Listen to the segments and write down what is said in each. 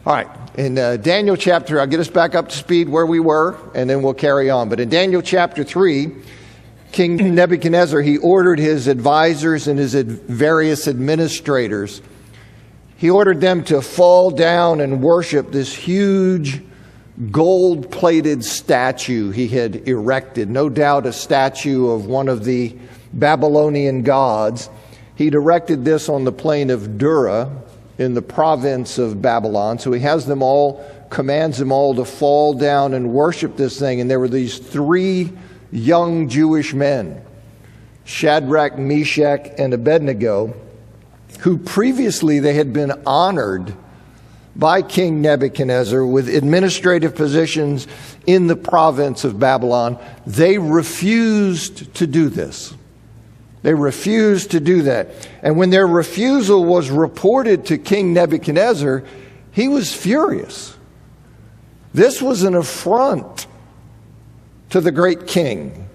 All right, in Daniel chapter, I'll get us back up to speed where we were, and then we'll carry on. But in Daniel chapter 3, King Nebuchadnezzar, he ordered his advisors and his various administrators, he ordered them to fall down and worship this huge gold-plated statue he had erected. No doubt a statue of one of the Babylonian gods. He'd erected this on the plain of Dura in the province of Babylon. So he has them all, commands them all to fall down and worship this thing. And there were these three young Jewish men, Shadrach, Meshach, and Abednego, who previously they had been honored by King Nebuchadnezzar with administrative positions in the province of Babylon. They refused to do this. They refused to do that. And when their refusal was reported to King Nebuchadnezzar, he was furious. This was an affront to the great king,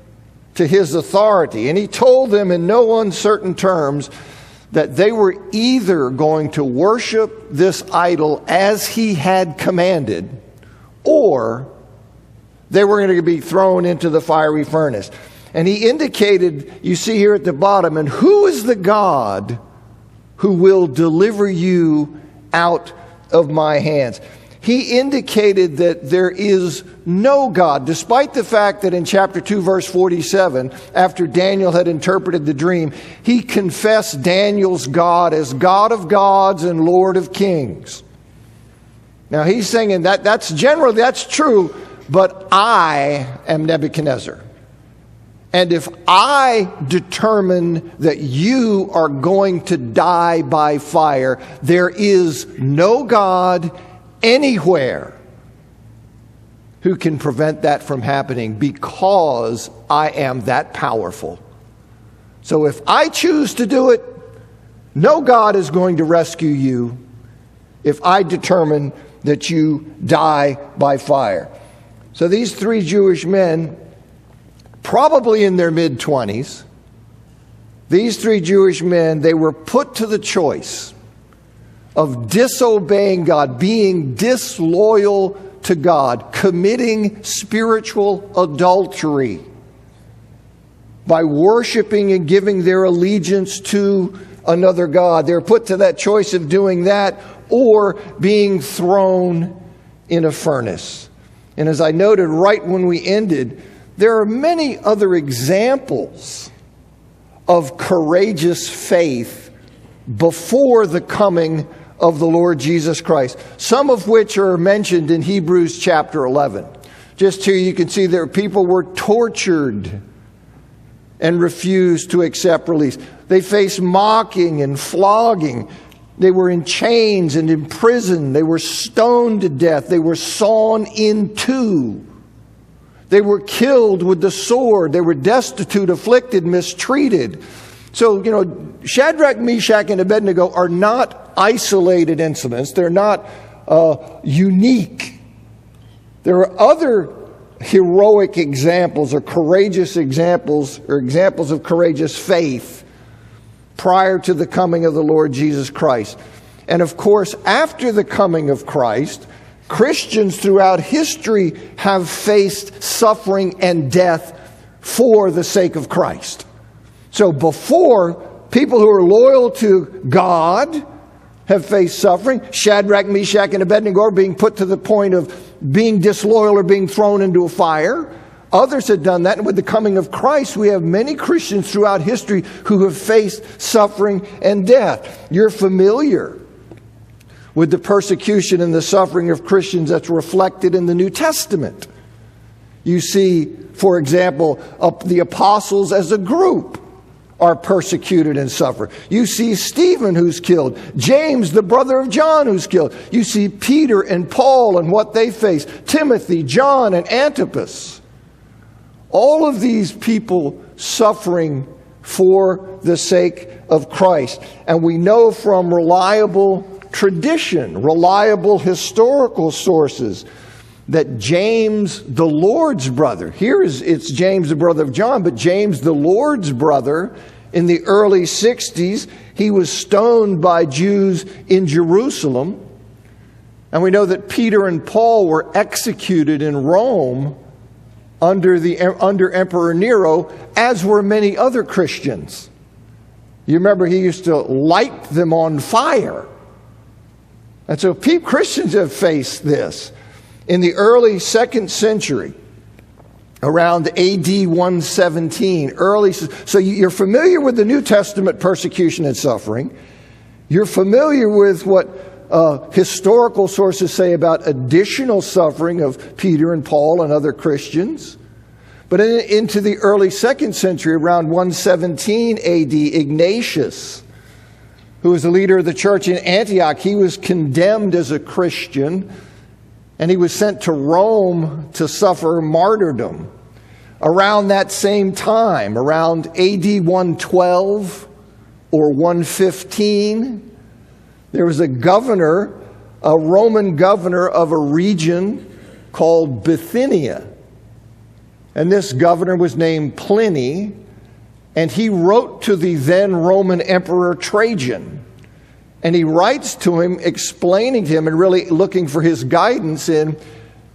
to his authority. And he told them in no uncertain terms that they were either going to worship this idol as he had commanded, or they were going to be thrown into the fiery furnace. And he indicated, you see here at the bottom, and who is the God who will deliver you out of my hands? He indicated that there is no God, despite the fact that in chapter 2, verse 47, after Daniel had interpreted the dream, he confessed Daniel's God as God of gods and Lord of kings. Now he's saying that's true, but I am Nebuchadnezzar. And if I determine that you are going to die by fire, there is no God anywhere who can prevent that from happening, because I am that powerful. So if I choose to do it, no God is going to rescue you if I determine that you die by fire. So these three Jewish men, probably in their mid-20s, these three Jewish men, they were put to the choice of disobeying God, being disloyal to God, committing spiritual adultery by worshiping and giving their allegiance to another God. They're put to that choice of doing that or being thrown in a furnace. And as I noted right when we ended, there are many other examples of courageous faith before the coming of the Lord Jesus Christ, some of which are mentioned in Hebrews chapter 11. Just here you can see that people were tortured and refused to accept release. They faced mocking and flogging. They were in chains and imprisoned. They were stoned to death. They were sawn in two. They were killed with the sword. They were destitute, afflicted, mistreated. So, Shadrach, Meshach, and Abednego are not isolated incidents. They're not unique. There are other heroic examples or courageous examples or examples of courageous faith prior to the coming of the Lord Jesus Christ. And of course, after the coming of Christ, Christians throughout history have faced suffering and death for the sake of Christ. So before, people who are loyal to God have faced suffering. Shadrach, Meshach, and Abednego are being put to the point of being disloyal or being thrown into a fire. Others had done that. And with the coming of Christ, we have many Christians throughout history who have faced suffering and death. You're familiar with the persecution and the suffering of Christians that's reflected in the New Testament. You see, for example, the apostles as a group are persecuted and suffer. You see Stephen, who's killed. James, the brother of John, who's killed. You see Peter and Paul and what they face. Timothy, John, and Antipas. All of these people suffering for the sake of Christ. And we know from reliable tradition, reliable historical sources, that James, the Lord's brother, it's James, the brother of John, but James, the Lord's brother, in the early 60s, he was stoned by Jews in Jerusalem. And we know that Peter and Paul were executed in Rome under Emperor Nero, as were many other Christians. You remember he used to light them on fire. And so Christians have faced this. In the early 2nd century, around AD 117, so you're familiar with the New Testament persecution and suffering. You're familiar with what historical sources say about additional suffering of Peter and Paul and other Christians. But into the early 2nd century, around 117 AD, Ignatius, who was the leader of the church in Antioch, he was condemned as a Christian, and he was sent to Rome to suffer martyrdom. Around that same time, around AD 112 or 115, there was a Roman governor of a region called Bithynia. And this governor was named Pliny, and he wrote to the then Roman Emperor Trajan. And he writes to him, explaining to him and really looking for his guidance in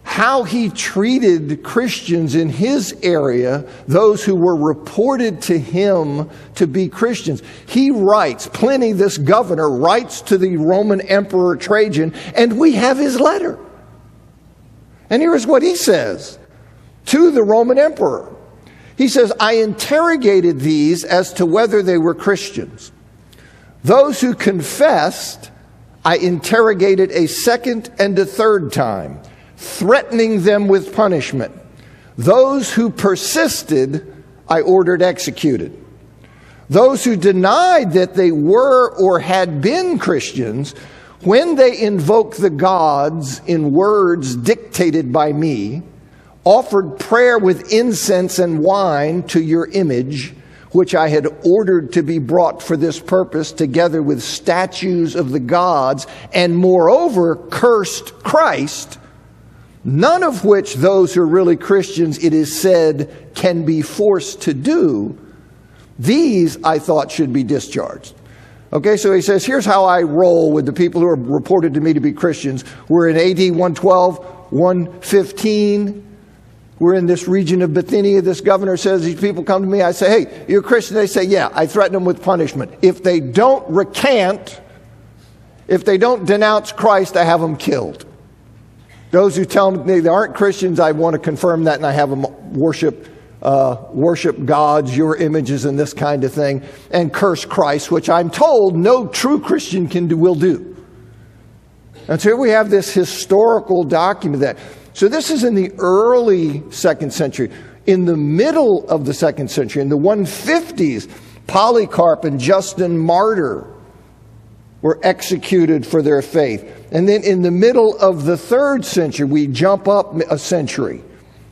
how he treated Christians in his area, those who were reported to him to be Christians. He writes, Pliny, this governor, writes to the Roman Emperor Trajan, and we have his letter. And here's what he says to the Roman emperor. He says, I interrogated these as to whether they were Christians. Those who confessed, I interrogated a second and a third time, threatening them with punishment. Those who persisted, I ordered executed. Those who denied that they were or had been Christians, when they invoked the gods in words dictated by me, offered prayer with incense and wine to your image, which I had ordered to be brought for this purpose, together with statues of the gods, and moreover cursed Christ, none of which those who are really Christians, it is said, can be forced to do, these I thought should be discharged. Okay, so he says, here's how I roll with the people who are reported to me to be Christians. We're in AD 112, 115. We're in this region of Bithynia. This governor says, these people come to me. I say, hey, you're a Christian? They say, yeah. I threaten them with punishment. If they don't recant, if they don't denounce Christ, I have them killed. Those who tell me they aren't Christians, I want to confirm that, and I have them worship gods, your images, and this kind of thing, and curse Christ, which I'm told no true Christian will do. And so here we have this historical document that. So this is in the early 2nd century. In the middle of the 2nd century, in the 150s, Polycarp and Justin Martyr were executed for their faith. And then in the middle of the 3rd century, we jump up a century.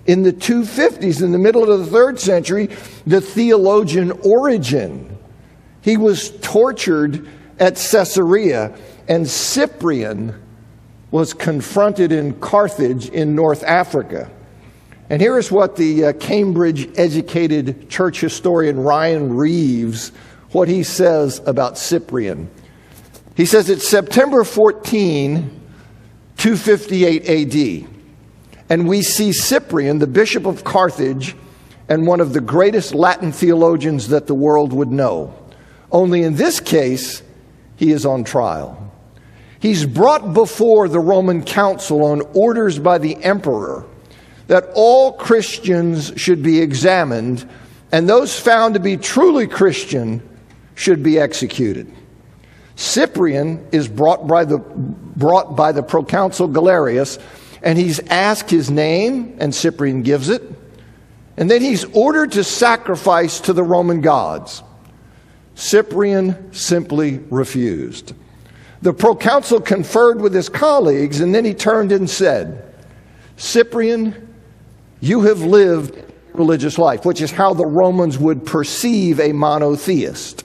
In the 250s, in the middle of the 3rd century, the theologian Origen, he was tortured at Caesarea, and Cyprian was confronted in Carthage in North Africa. And here is what the Cambridge-educated church historian Ryan Reeves, what he says about Cyprian. He says it's September 14, 258 AD. And we see Cyprian, the bishop of Carthage, and one of the greatest Latin theologians that the world would know. Only in this case, he is on trial. He's brought before the Roman council on orders by the emperor that all Christians should be examined, and those found to be truly Christian should be executed. Cyprian is brought by the proconsul Galerius, and he's asked his name, and Cyprian gives it. And then he's ordered to sacrifice to the Roman gods. Cyprian simply refused. The proconsul conferred with his colleagues, and then he turned and said, Cyprian, you have lived a religious life, which is how the Romans would perceive a monotheist,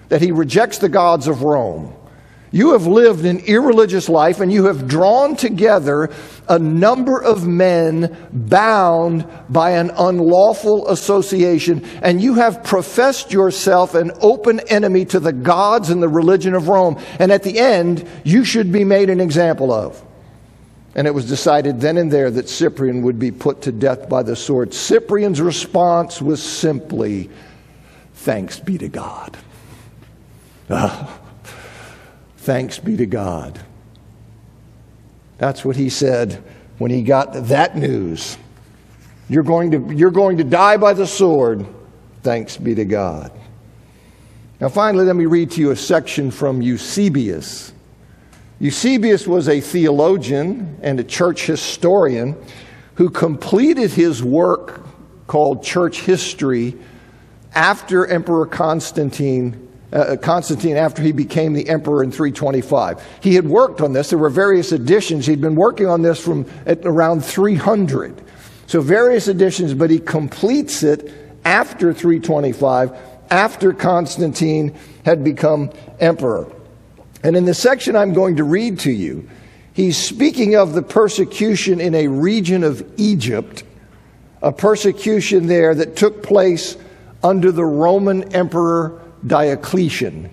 that he rejects the gods of Rome. You have lived an irreligious life, and you have drawn together a number of men bound by an unlawful association, and you have professed yourself an open enemy to the gods and the religion of Rome. And at the end, you should be made an example of. And it was decided then and there that Cyprian would be put to death by the sword. Cyprian's response was simply, "Thanks be to God." Thanks be to God. That's what he said when he got that news. You're going to die by the sword. Thanks be to God. Now finally, let me read to you a section from Eusebius. Eusebius was a theologian and a church historian who completed his work called Church History after Emperor Constantine after he became the emperor in 325. He had worked on this. There were various editions. He'd been working on this from at around 300. So various editions, but he completes it after 325, after Constantine had become emperor. And in the section I'm going to read to you, he's speaking of the persecution in a region of Egypt, a persecution there that took place under the Roman Emperor Diocletian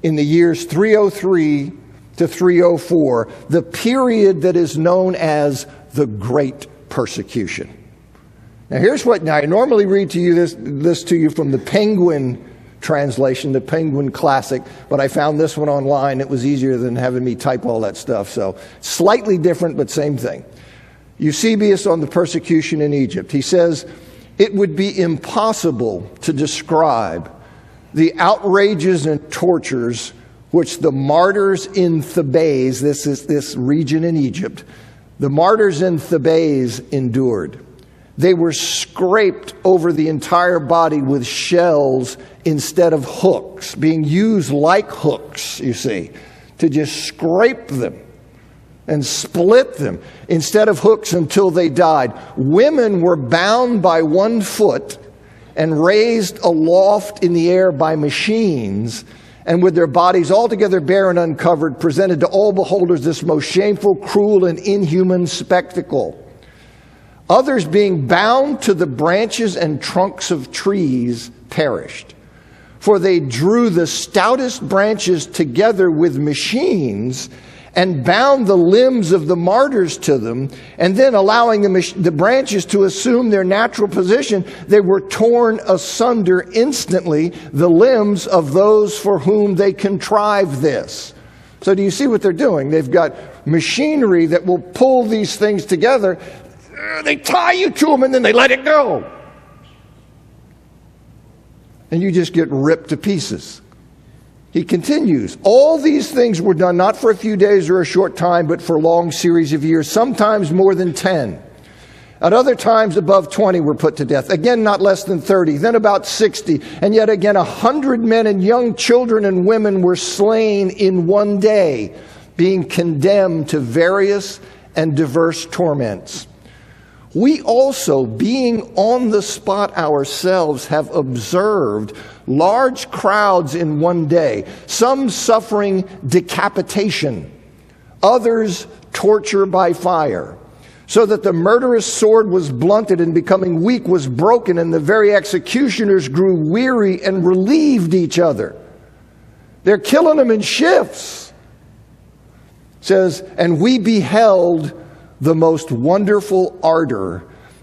in the years 303 to 304, the period that is known as the Great Persecution. Now I normally read to you this to you from the Penguin translation, the Penguin Classic, but I found this one online. It was easier than having me type all that stuff. So slightly different, but same thing. Eusebius on the persecution in Egypt. He says, "It would be impossible to describe the outrages and tortures which the martyrs in Thebes," this is this region in Egypt, the martyrs in Thebes endured. They were scraped over the entire body with shells instead of hooks, being used like hooks, you see, to just scrape them and split them instead of hooks until they died. Women were bound by one foot and raised aloft in the air by machines, and with their bodies altogether bare and uncovered, presented to all beholders this most shameful, cruel, and inhuman spectacle. Others, being bound to the branches and trunks of trees, perished. For they drew the stoutest branches together with machines and bound the limbs of the martyrs to them, and then allowing the branches to assume their natural position, they were torn asunder instantly, the limbs of those for whom they contrived this. So do you see what they're doing? They've got machinery that will pull these things together. They tie you to them and then they let it go. And you just get ripped to pieces. He continues, "All these things were done not for a few days or a short time, but for a long series of years, sometimes more than 10. At other times above 20 were put to death. Again, not less than 30, then about 60, and yet again 100 men and young children and women were slain in one day, being condemned to various and diverse torments. We also, being on the spot ourselves, have observed large crowds in one day, some suffering decapitation, others torture by fire, so that the murderous sword was blunted and becoming weak was broken, and the very executioners grew weary and relieved each other." They're killing them in shifts. It says, "And we beheld the most wonderful ardor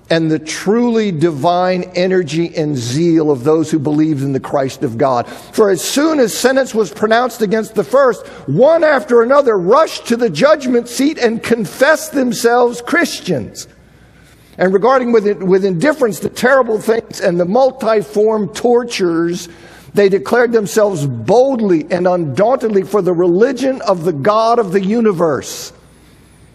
and the truly divine energy and zeal of those who believed in the Christ of God. For as soon as sentence was pronounced against the first, one after another rushed to the judgment seat and confessed themselves Christians. And regarding with indifference the terrible things and the multiform tortures, they declared themselves boldly and undauntedly for the religion of the God of the universe.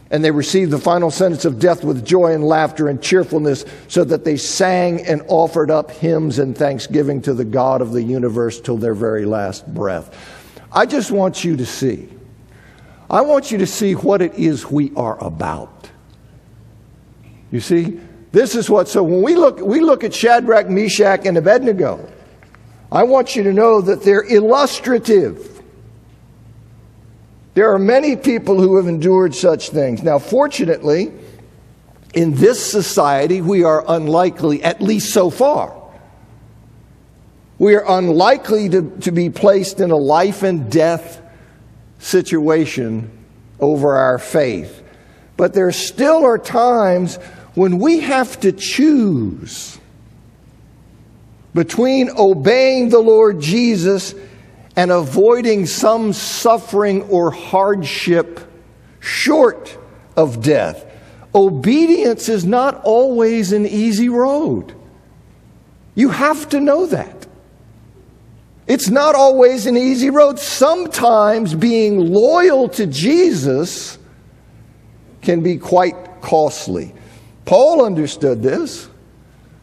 And they received the final sentence of death with joy and laughter and cheerfulness, so that they sang and offered up hymns and thanksgiving to the God of the universe till their very last breath." I just want you to see. I want you to see what it is we are about. You see, this is what, so when we look at Shadrach, Meshach, and Abednego, I want you to know that they're illustrative. There are many people who have endured such things. Now, fortunately, in this society, we are unlikely, at least so far, we are unlikely to be placed in a life and death situation over our faith. But there still are times when we have to choose between obeying the Lord Jesus and avoiding some suffering or hardship short of death. Obedience is not always an easy road. You have to know that. It's not always an easy road. Sometimes being loyal to Jesus can be quite costly. Paul understood this.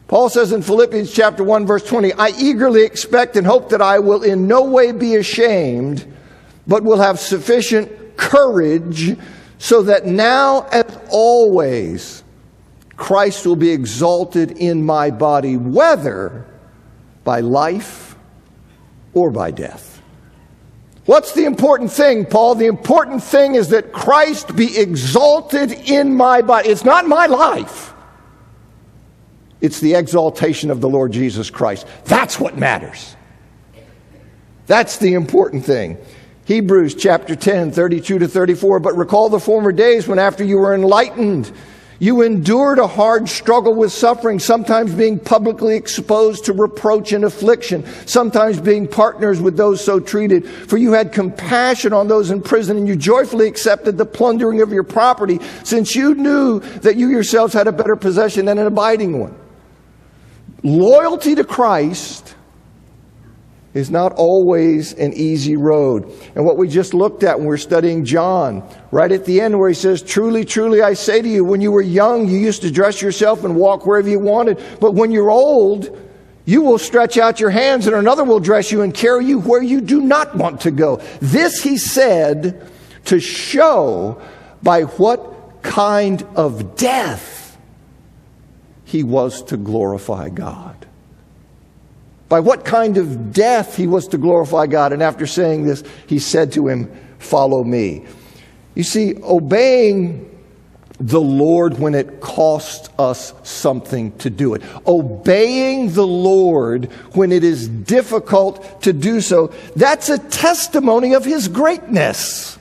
Paul says in Philippians chapter 1, verse 20, I eagerly expect and hope that I will in no way be ashamed, but will have sufficient courage, so that now as always Christ will be exalted in my body, whether by life or by death. What's the important thing, Paul? The important thing is that Christ be exalted in my body. It's not my life. It's the exaltation of the Lord Jesus Christ. That's what matters. That's the important thing. Hebrews chapter 10, 32 to 34. But recall the former days when after you were enlightened, you endured a hard struggle with suffering, sometimes being publicly exposed to reproach and affliction, sometimes being partners with those so treated. For you had compassion on those in prison, and you joyfully accepted the plundering of your property, since you knew that you yourselves had a better possession than an abiding one. Loyalty to Christ is not always an easy road. And what we just looked at when we were studying John, right at the end where he says, truly, truly, I say to you, when you were young, you used to dress yourself and walk wherever you wanted. But when you're old, you will stretch out your hands and another will dress you and carry you where you do not want to go. This he said to show by what kind of death he was to glorify God. By what kind of death he was to glorify God. And after saying this, he said to him, follow me. You see, obeying the Lord when it costs us something to do it. Obeying the Lord when it is difficult to do so. That's a testimony of his greatness.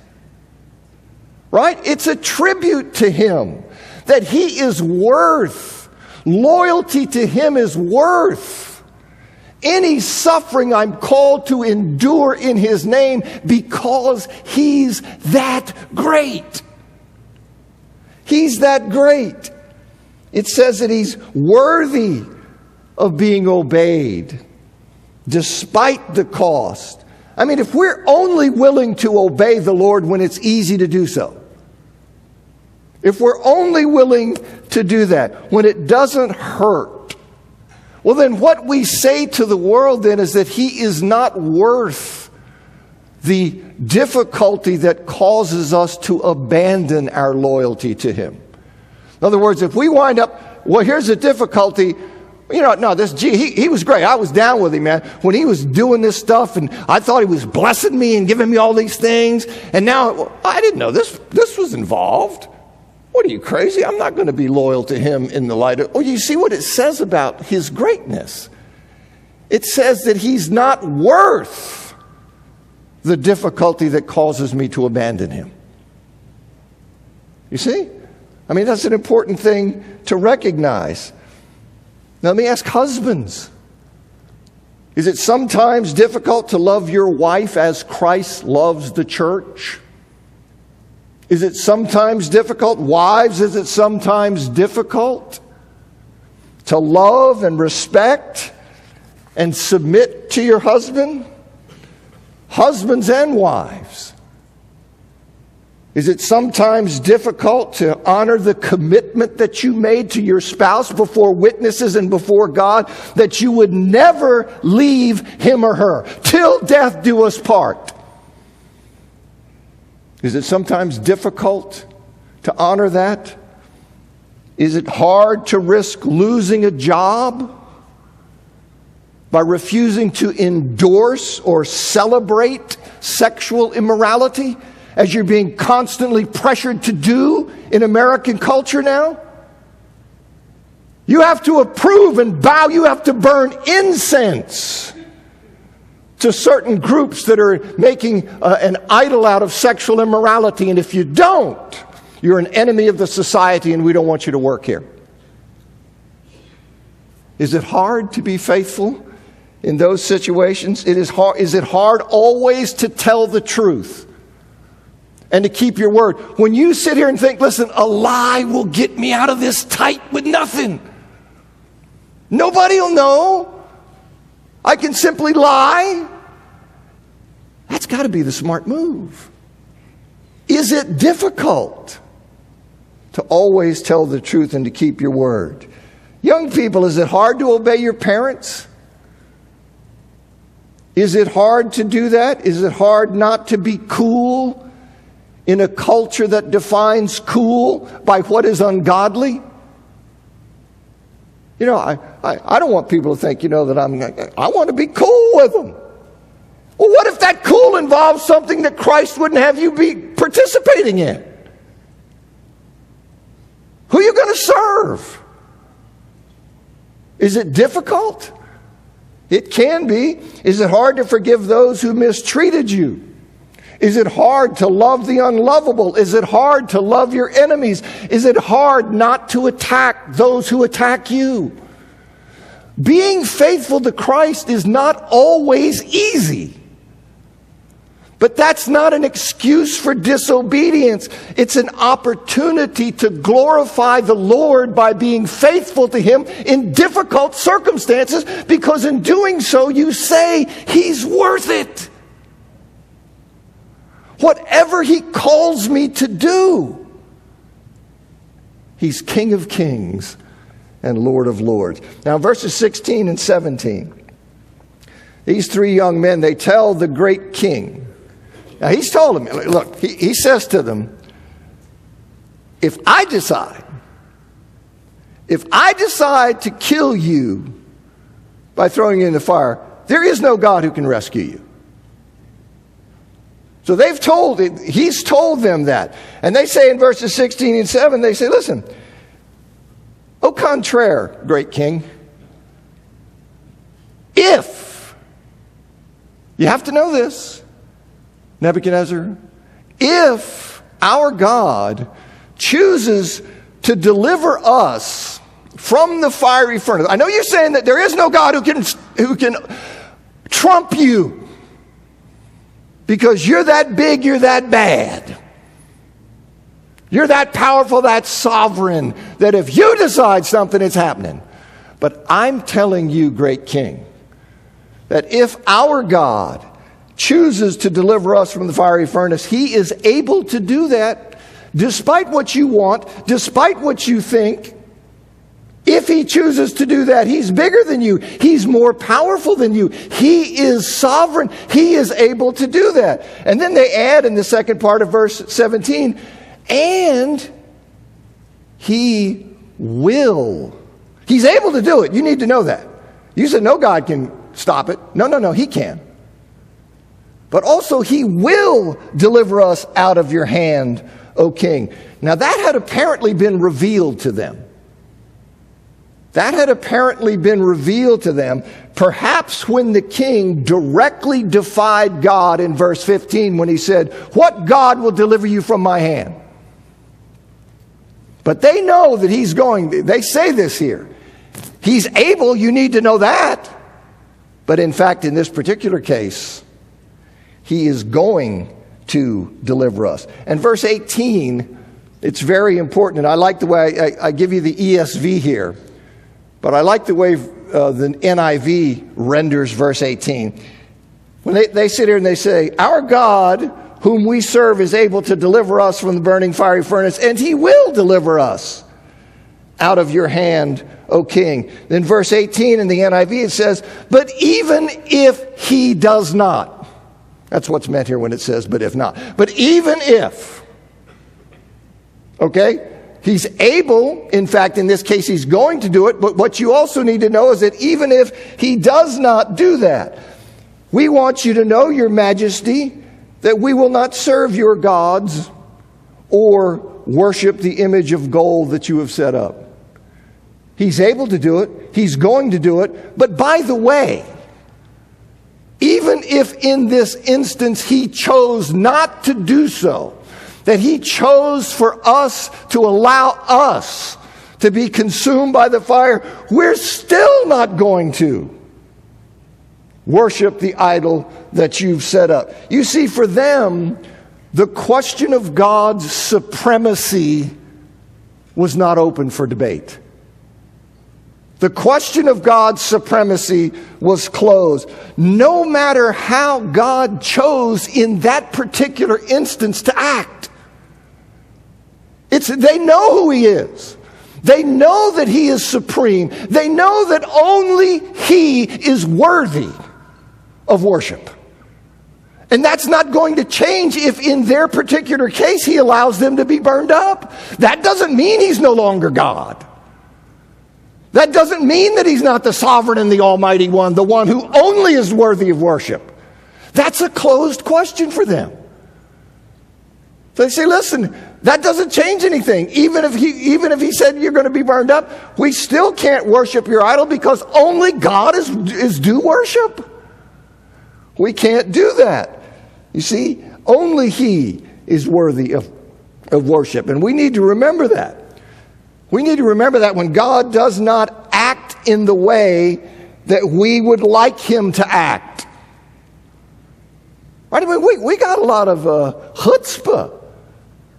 Right? It's a tribute to him that he is worth. Loyalty to him is worth any suffering I'm called to endure in his name, because he's that great. He's that great. It says that he's worthy of being obeyed despite the cost. I mean, if we're only willing to obey the Lord when it's easy to do so, if we're only willing to do that when it doesn't hurt, well, then what we say to the world then is that he is not worth the difficulty that causes us to abandon our loyalty to him. In other words, if we wind up, well, here's the difficulty. He was great. I was down with him, man. When he was doing this stuff, and I thought he was blessing me and giving me all these things. And now, I didn't know this was involved. What, are you crazy? I'm not going to be loyal to him in the light of... Oh, you see what it says about his greatness. It says that he's not worth the difficulty that causes me to abandon him. You see? I mean, that's an important thing to recognize. Now, let me ask husbands. Is it sometimes difficult to love your wife as Christ loves the church? Is it sometimes difficult? Wives, is it sometimes difficult to love and respect and submit to your husband? Husbands and wives. Is it sometimes difficult to honor the commitment that you made to your spouse before witnesses and before God, that you would never leave him or her till death do us part? Is it sometimes difficult to honor that? Is it hard to risk losing a job by refusing to endorse or celebrate sexual immorality, as you're being constantly pressured to do in American culture now? You have to approve and bow. You have to burn incense to certain groups that are making an idol out of sexual immorality. And if you don't, You're an enemy of the society and we don't want you to work here. Is it hard to be faithful in those situations? It is hard. Is it hard always to tell the truth and to keep your word? When you sit here and think, listen, a lie will get me out of this tight with nothing. Nobody will know. I can simply lie. That's got to be the smart move. Is it difficult to always tell the truth and to keep your word? Young people, is it hard to obey your parents? Is it hard to do that? Is it hard not to be cool in a culture that defines cool by what is ungodly? You know, I don't want people to think, that I want to be cool with them. Well, what if that cool involves something that Christ wouldn't have you be participating in? Who are you going to serve? Is it difficult? It can be. Is it hard to forgive those who mistreated you? Is it hard to love the unlovable? Is it hard to love your enemies? Is it hard not to attack those who attack you? Being faithful to Christ is not always easy. But that's not an excuse for disobedience. It's an opportunity to glorify the Lord by being faithful to Him in difficult circumstances, because in doing so you say, He's worth it. Whatever He calls me to do, He's King of Kings and Lord of Lords. Now, verses 16 and 17. These three young men, they tell the great king. Now, he's told them, look, he says to them, if I decide to kill you by throwing you in the fire, there is no God who can rescue you. So he's told them that. And they say in verses 16 and 7, they say, listen, au contraire, great king, if, you have to know this, Nebuchadnezzar, if our God chooses to deliver us from the fiery furnace. I know you're saying that there is no God who can trump you because you're that big, you're that bad. You're that powerful, that sovereign, that if you decide something, it's happening. But I'm telling you, great king, that if our God chooses to deliver us from the fiery furnace, He is able to do that despite what you want, despite what you think. If He chooses to do that, He's bigger than you. He's more powerful than you. He is sovereign. He is able to do that. And then they add in the second part of verse 17, and He will. He's able to do it. You need to know that. You said no God can stop it. No, He can. But also He will deliver us out of your hand, O king. Now that had apparently been revealed to them. That had apparently been revealed to them, perhaps when the king directly defied God in verse 15 when he said, what God will deliver you from my hand? But they know that He's going, they say this here. He's able, you need to know that. But in fact, in this particular case, He is going to deliver us. And verse 18, it's very important. And I like the way I give you the ESV here. But I like the way the NIV renders verse 18. When they sit here and they say, our God, whom we serve, is able to deliver us from the burning fiery furnace, and He will deliver us out of your hand, O king. Then verse 18 in the NIV, it says, but even if He does not. That's what's meant here when it says, but if not. But even if, okay, He's able, in fact, in this case, He's going to do it. But what you also need to know is that even if He does not do that, we want you to know, Your Majesty, that we will not serve your gods or worship the image of gold that you have set up. He's able to do it. He's going to do it. But by the way, even if in this instance He chose not to do so, that he chose for us to allow us to be consumed by the fire, we're still not going to worship the idol that you've set up. You see, for them, the question of God's supremacy was not open for debate. The question of God's supremacy was closed. No matter how God chose in that particular instance to act. They know who he is. They know that he is supreme. They know that only he is worthy of worship. And that's not going to change if in their particular case he allows them to be burned up. That doesn't mean he's no longer God. That doesn't mean that he's not the sovereign and the almighty one, the one who only is worthy of worship. That's a closed question for them. So they say, listen, that doesn't change anything. Even if he said you're going to be burned up, we still can't worship your idol because only God is due worship. We can't do that. You see, only he is worthy of worship. And we need to remember that. We need to remember that when God does not act in the way that we would like him to act. Right? I mean, we got a lot of chutzpah,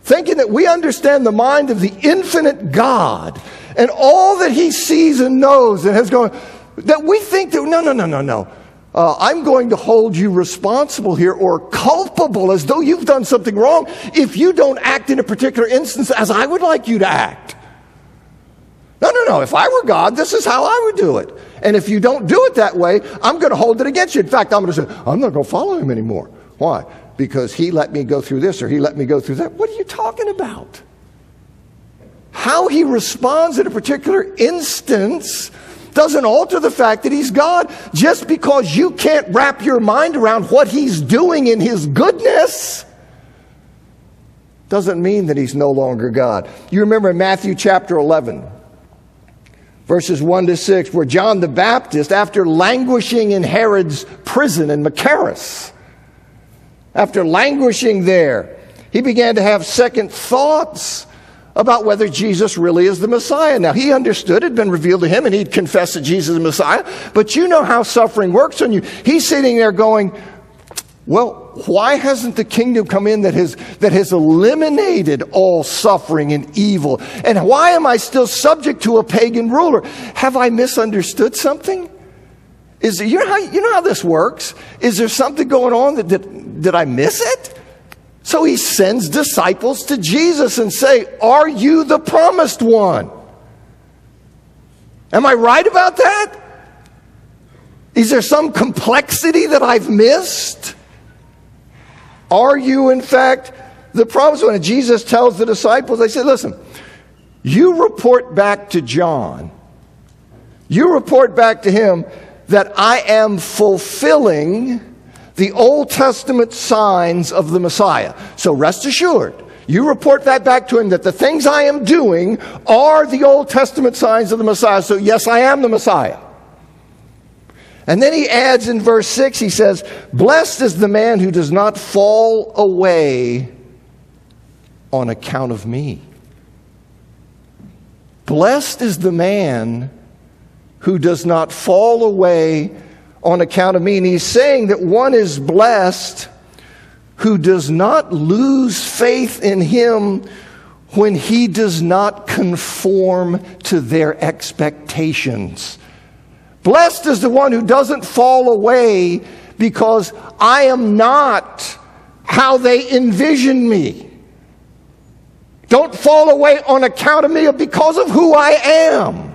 thinking that we understand the mind of the infinite God and all that he sees and knows and has gone, that we think that, no. I'm going to hold you responsible here or culpable as though you've done something wrong if you don't act in a particular instance as I would like you to act. No. If I were God, this is how I would do it. And if you don't do it that way, I'm going to hold it against you. In fact, I'm going to say, I'm not going to follow him anymore. Why? Because he let me go through this or he let me go through that. What are you talking about? How he responds in a particular instance doesn't alter the fact that he's God. Just because you can't wrap your mind around what he's doing in his goodness doesn't mean that he's no longer God. You remember in Matthew chapter 11, verses 1 to 6, where John the Baptist, after languishing in Herod's prison in Machaerus, after languishing there, he began to have second thoughts about whether Jesus really is the Messiah. Now, he understood, it had been revealed to him, and he'd confessed that Jesus is the Messiah. But you know how suffering works on you. He's sitting there going, well, why hasn't the kingdom come in that has eliminated all suffering and evil? And why am I still subject to a pagan ruler? Have I misunderstood something? You know how this works? Is there something going on did I miss it? So he sends disciples to Jesus and say, are you the promised one? Am I right about that? Is there some complexity that I've missed? Are you, in fact, the promised one? And Jesus tells the disciples, they said, listen, you report back to John. You report back to him that I am fulfilling the Old Testament signs of the Messiah. So rest assured, you report that back to him that the things I am doing are the Old Testament signs of the Messiah. So yes, I am the Messiah. And then he adds in verse 6, he says, blessed is the man who does not fall away on account of me. Blessed is the man who does not fall away on account of me. And he's saying that one is blessed who does not lose faith in him when he does not conform to their expectations. Blessed is the one who doesn't fall away because I am not how they envision me. Don't fall away on account of me, because of who I am.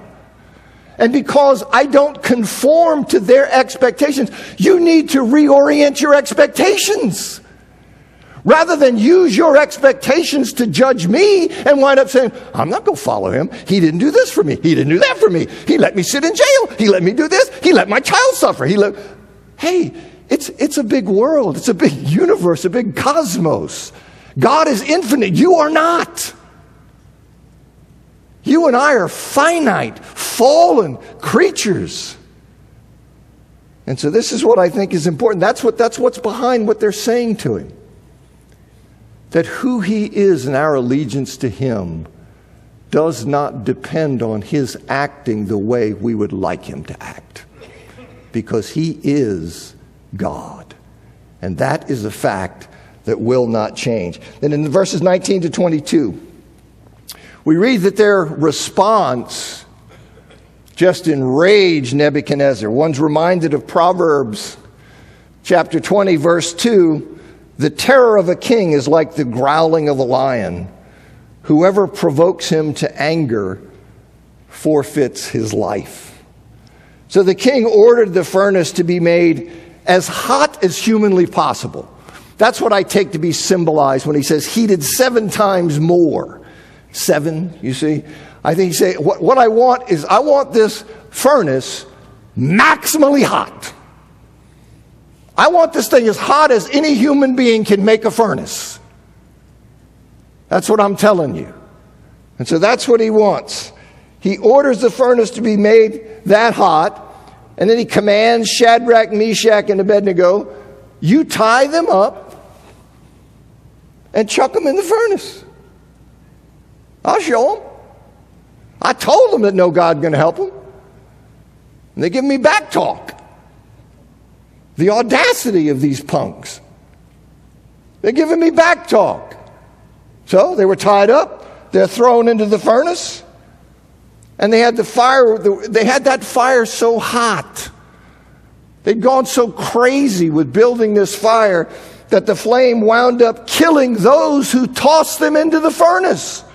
And because I don't conform to their expectations. You need to reorient your expectations. Rather than use your expectations to judge me and wind up saying, I'm not going to follow him. He didn't do this for me. He didn't do that for me. He let me sit in jail. He let me do this. He let my child suffer. Hey, it's a big world. It's a big universe, a big cosmos. God is infinite. You are not. You and I are finite, fallen creatures. And so this is what I think is important. That's what's behind what they're saying to him. that who he is and our allegiance to him does not depend on his acting the way we would like him to act, because he is God. And that is a fact that will not change. Then in verses 19 to 22, we read that their response just enraged Nebuchadnezzar. One's reminded of Proverbs chapter 20, verse 2. The terror of a king is like the growling of a lion. Whoever provokes him to anger forfeits his life. So the king ordered the furnace to be made as hot as humanly possible. That's what I take to be symbolized when he says heated 7 times more. 7, you see? I think he say what I want is I want this furnace maximally hot. I want this thing as hot as any human being can make a furnace. That's what I'm telling you. And so that's what he wants. He orders the furnace to be made that hot, and then he commands Shadrach, Meshach, and Abednego, you tie them up and chuck them in the furnace. I'll show them. I told them that no God going to help them. And they give me back talk. The audacity of these punks. They're giving me back talk. So they were tied up. They're thrown into the furnace. And they had the fire. They had that fire so hot. They'd gone so crazy with building this fire that the flame wound up killing those who tossed them into the furnace.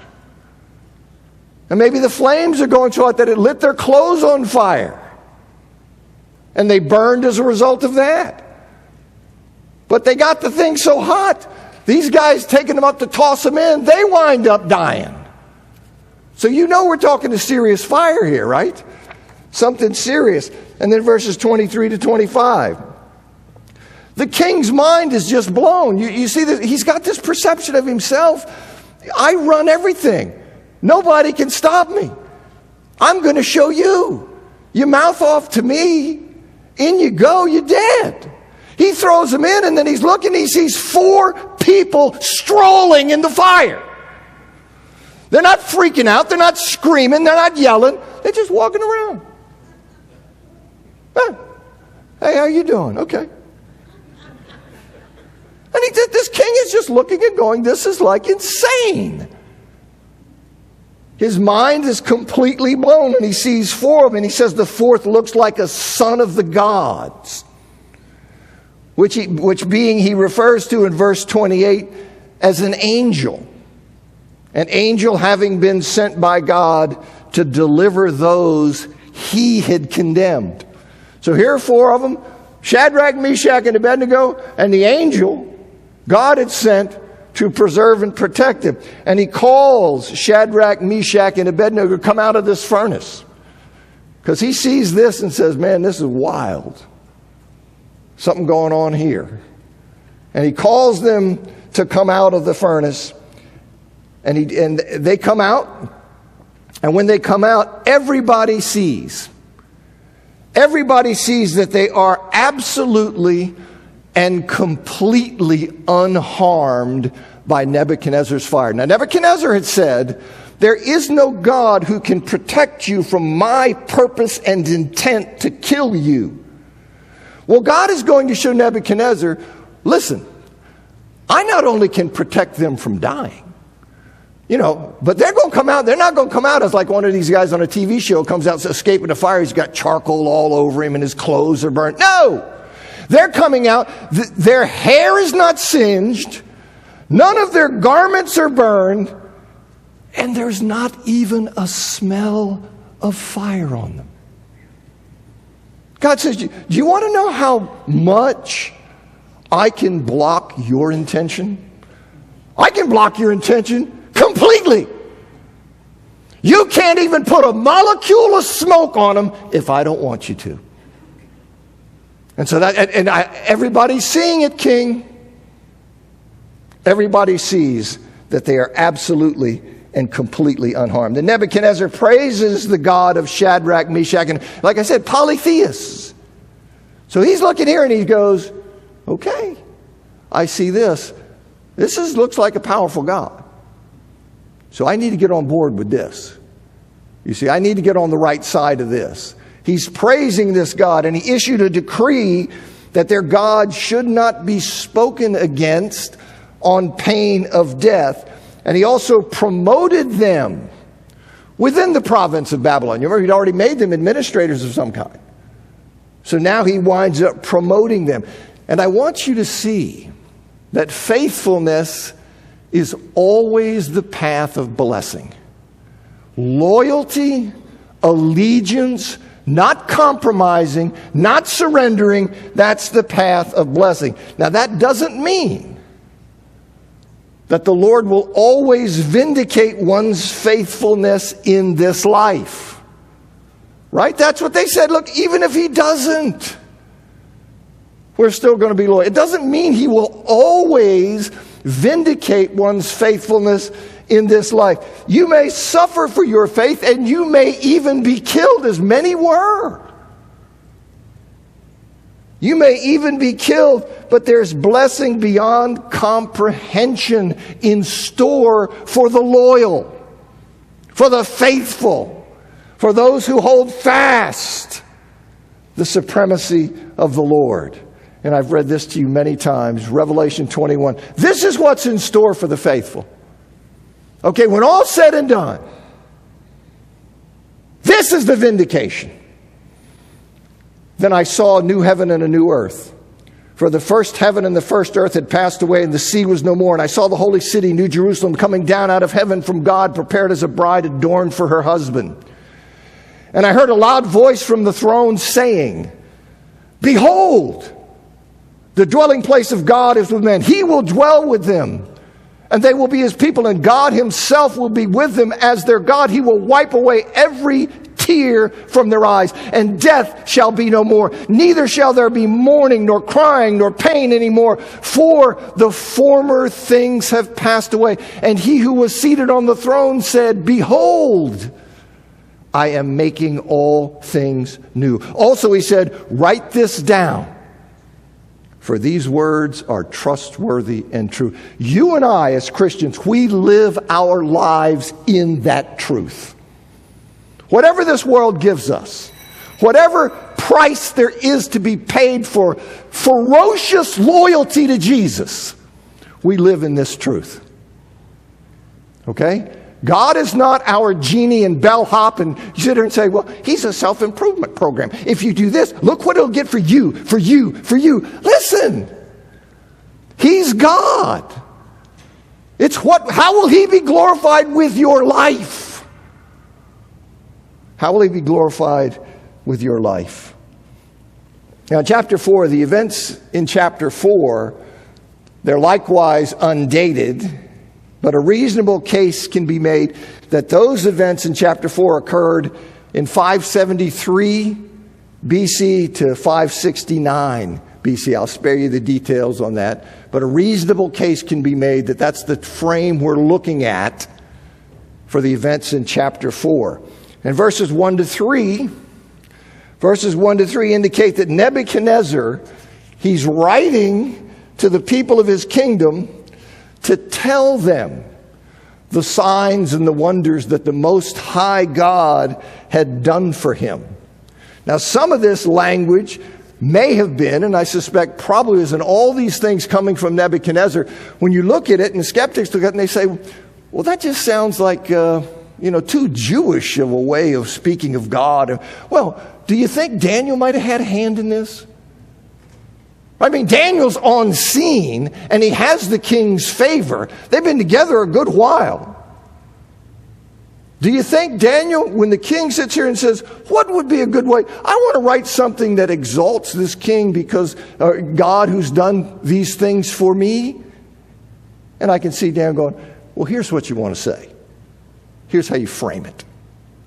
And maybe the flames are going so hot that it lit their clothes on fire. And they burned as a result of that. But they got the thing so hot, these guys taking them up to toss them in, they wind up dying. So you know we're talking a serious fire here, right? Something serious. And then verses 23 to 25. The king's mind is just blown. You see that he's got this perception of himself. I run everything. Nobody can stop me. I'm going to show you. You mouth off to me, in you go, you're dead. He throws them in, and then he's looking, he sees 4 people strolling in the fire. They're not freaking out, they're not screaming, they're not yelling, they're just walking around. Hey, how you doing? Okay. And this king is just looking and going, this is like insane. His mind is completely blown, and he sees 4 of them, and he says the 4th looks like a son of the gods, which being he refers to in verse 28 as an angel having been sent by God to deliver those he had condemned. So here are 4 of them, Shadrach, Meshach, and Abednego, and the angel God had sent to preserve and protect him. And he calls Shadrach, Meshach, and Abednego to come out of this furnace. Because he sees this and says, man, this is wild. Something going on here. And he calls them to come out of the furnace. And they come out. And when they come out, everybody sees. Everybody sees that they are absolutely and completely unharmed by Nebuchadnezzar's fire. Now, Nebuchadnezzar had said, there is no God who can protect you from my purpose and intent to kill you. Well, God is going to show Nebuchadnezzar, listen, I not only can protect them from dying, but they're going to come out. They're not going to come out as like one of these guys on a TV show comes out escaping the fire. He's got charcoal all over him and his clothes are burnt. No! They're coming out. Their hair is not singed. None of their garments are burned. And there's not even a smell of fire on them. God says, do you want to know how much I can block your intention? I can block your intention completely. You can't even put a molecule of smoke on them if I don't want you to. And so everybody's seeing it, King. Everybody sees that they are absolutely and completely unharmed. And Nebuchadnezzar praises the God of Shadrach, Meshach, and like I said, polytheists. So he's looking here and he goes, okay, I see this. Looks like a powerful God. So I need to get on board with this. You see, I need to get on the right side of this. He's praising this God, and he issued a decree that their God should not be spoken against on pain of death. And he also promoted them within the province of Babylon. You remember, he'd already made them administrators of some kind. So now he winds up promoting them. And I want you to see that faithfulness is always the path of blessing. Loyalty, allegiance, not compromising, not surrendering, that's the path of blessing. Now that doesn't mean that the Lord will always vindicate one's faithfulness in this life. Right? That's what they said. Look, even if he doesn't, we're still going to be loyal. It doesn't mean he will always vindicate one's faithfulness in this life. You may suffer for your faith, and you may even be killed, as many were. You may even be killed, but there's blessing beyond comprehension in store for the loyal, for the faithful, for those who hold fast the supremacy of the Lord. And I've read this to you many times, Revelation 21. This is what's in store for the faithful. Okay, when all's said and done, this is the vindication. Then I saw a new heaven and a new earth. For the first heaven and the first earth had passed away, and the sea was no more. And I saw the holy city, New Jerusalem, coming down out of heaven from God, prepared as a bride adorned for her husband. And I heard a loud voice from the throne saying, Behold, the dwelling place of God is with men. He will dwell with them, and they will be his people, and God himself will be with them as their God. He will wipe away every tear from their eyes, and death shall be no more. Neither shall there be mourning, nor crying, nor pain anymore, for the former things have passed away. And he who was seated on the throne said, Behold, I am making all things new. Also he said, Write this down, for these words are trustworthy and true. You and I, as Christians, we live our lives in that truth. Whatever this world gives us, whatever price there is to be paid for ferocious loyalty to Jesus, we live in this truth. Okay? God is not our genie and bellhop, and you sit there and say, well, he's a self-improvement program. If you do this, look what it'll get for you, for you, for you. Listen, he's God. How will he be glorified with your life? How will he be glorified with your life? Now, chapter 4, the events in chapter 4, they're likewise undated, but a reasonable case can be made that those events in chapter 4 occurred in 573 BC to 569 BC. I'll spare you the details on that, but a reasonable case can be made that that's the frame we're looking at for the events in chapter 4. And verses 1 to 3 indicate that Nebuchadnezzar, he's writing to the people of his kingdom to tell them the signs and the wonders that the Most High God had done for him. Now, some of this language may have been, and I suspect probably is, in all these things coming from Nebuchadnezzar. When you look at it, and skeptics look at it and they say, well, that just sounds like too Jewish of a way of speaking of God. Well, do you think Daniel might have had a hand in this? I mean, Daniel's on scene, and he has the king's favor. They've been together a good while. Do you think Daniel, when the king sits here and says, what would be a good way? I want to write something that exalts this king because God who's done these things for me. And I can see Daniel going, well, here's what you want to say. Here's how you frame it.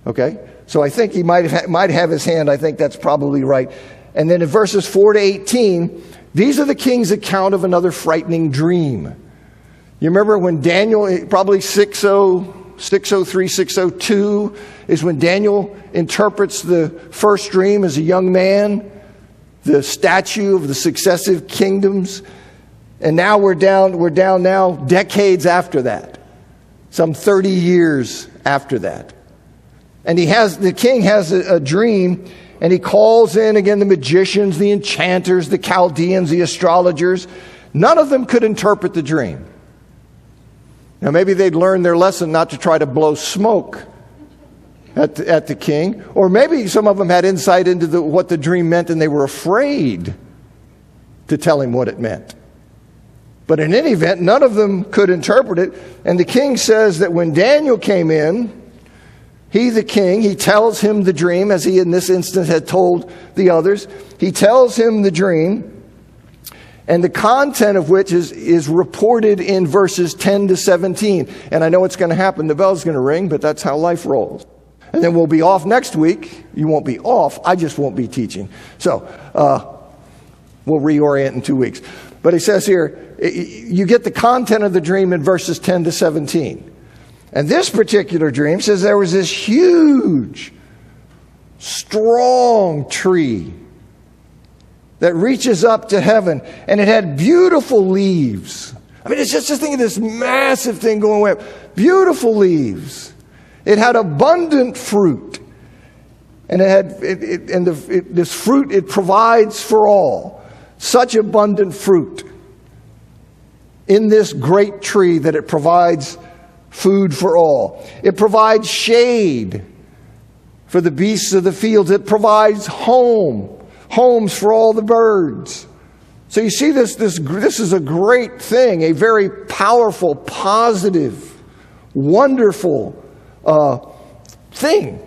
Okay? So I think he might have his hand. I think that's probably right. And then in verses 4 to 18, these are the king's account of another frightening dream. You remember when Daniel, probably 603, 602, is when Daniel interprets the first dream as a young man, the statue of the successive kingdoms. And now we're down now decades after that. Some 30 years after that. And the king has a dream, and he calls in again the magicians, the enchanters, the Chaldeans, the astrologers. None of them could interpret the dream. Now maybe they'd learned their lesson not to try to blow smoke at the king. Or maybe some of them had insight into what the dream meant, and they were afraid to tell him what it meant. But in any event, none of them could interpret it. And the king says that when Daniel came in, he, the king, he tells him the dream, as he in this instance had told the others. He tells him the dream, and the content of which is reported in verses 10 to 17. And I know what's going to happen. The bell's going to ring, but that's how life rolls. And then we'll be off next week. You won't be off. I just won't be teaching. So we'll reorient in 2 weeks. But he says here, you get the content of the dream in verses 10 to 17. And this particular dream says there was this huge, strong tree that reaches up to heaven, and it had beautiful leaves. I mean, it's just think of this massive thing going away. Beautiful leaves. It had abundant fruit. And this fruit, it provides for all. Such abundant fruit in this great tree that it provides food for all. It provides shade for the beasts of the fields. It provides homes for all the birds. So you see this is a great thing, a very powerful, positive, wonderful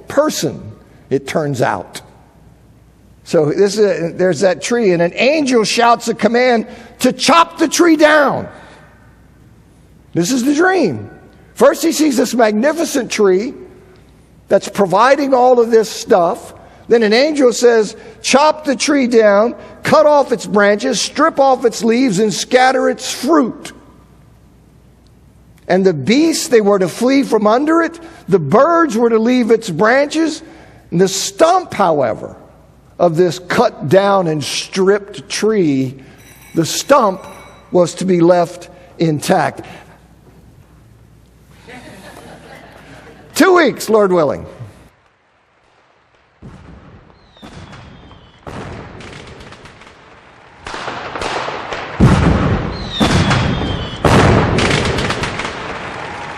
person, it turns out. So there's that tree, and an angel shouts a command to chop the tree down. This is the dream. First he sees this magnificent tree that's providing all of this stuff. Then an angel says, chop the tree down, cut off its branches, strip off its leaves, and scatter its fruit. And the beasts, they were to flee from under it. The birds were to leave its branches. And the stump, however, of this cut down and stripped tree, the stump was to be left intact. 2 weeks, Lord willing.